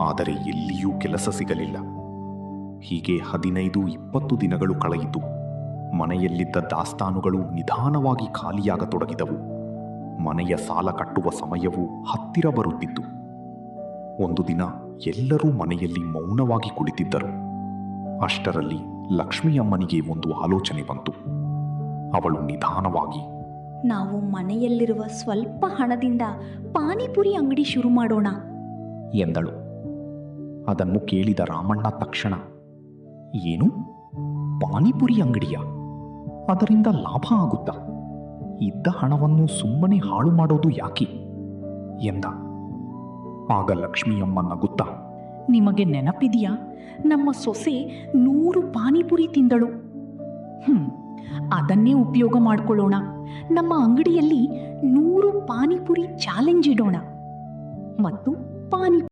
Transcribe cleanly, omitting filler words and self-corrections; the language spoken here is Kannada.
ಆದರೆ ಎಲ್ಲಿಯೂ ಕೆಲಸ ಸಿಗಲಿಲ್ಲ. ಹೀಗೆ 15-20 ದಿನಗಳು ಕಳೆಯಿತು. ಮನೆಯಲ್ಲಿದ್ದ ದಾಸ್ತಾನುಗಳು ನಿಧಾನವಾಗಿ ಖಾಲಿಯಾಗತೊಡಗಿದವು. ಮನೆಯ ಸಾಲ ಕಟ್ಟುವ ಸಮಯವೂ ಹತ್ತಿರ ಬರುತ್ತಿತ್ತು. ಒಂದು ದಿನ ಎಲ್ಲರೂ ಮನೆಯಲ್ಲಿ ಮೌನವಾಗಿ ಕುಳಿತಿದ್ದರು. ಅಷ್ಟರಲ್ಲಿ ಲಕ್ಷ್ಮಿಯಮ್ಮನಿಗೆ ಒಂದು ಆಲೋಚನೆ ಬಂತು. ಅವಳು ನಿಧಾನವಾಗಿ, ನಾವು ಮನೆಯಲ್ಲಿರುವ ಸ್ವಲ್ಪ ಹಣದಿಂದ ಪಾನಿಪುರಿ ಅಂಗಡಿ ಶುರು ಮಾಡೋಣ ಎಂದಳು. ಅದನ್ನು ಕೇಳಿದ ರಾಮಣ್ಣ ತಕ್ಷಣ, ಏನು, ಪಾನಿಪುರಿ ಅಂಗಡಿಯ? ಅದರಿಂದ ಲಾಭ ಆಗುತ್ತಾ? ಇದ್ದ ಹಣವನ್ನು ಸುಮ್ಮನೆ ಹಾಳು ಮಾಡೋದು ಯಾಕೆ ಎಂದ. ಆಗ ಲಕ್ಷ್ಮಿಯಮ್ಮ ನಗುತ್ತಾ, ನಿಮಗೆ ನೆನಪಿದೆಯಾ, ನಮ್ಮ ಸೊಸೆ 100 ಪಾನಿಪುರಿ ತಿಂದಳು. ಅದನ್ನೇ ಉಪಯೋಗ ಮಾಡಿಕೊಳ್ಳೋಣ. ನಮ್ಮ ಅಂಗಡಿಯಲ್ಲಿ 100 ಪಾನಿಪುರಿ ಚಾಲೆಂಜ್ ಇಡೋಣ ಮತ್ತು ಪಾನಿ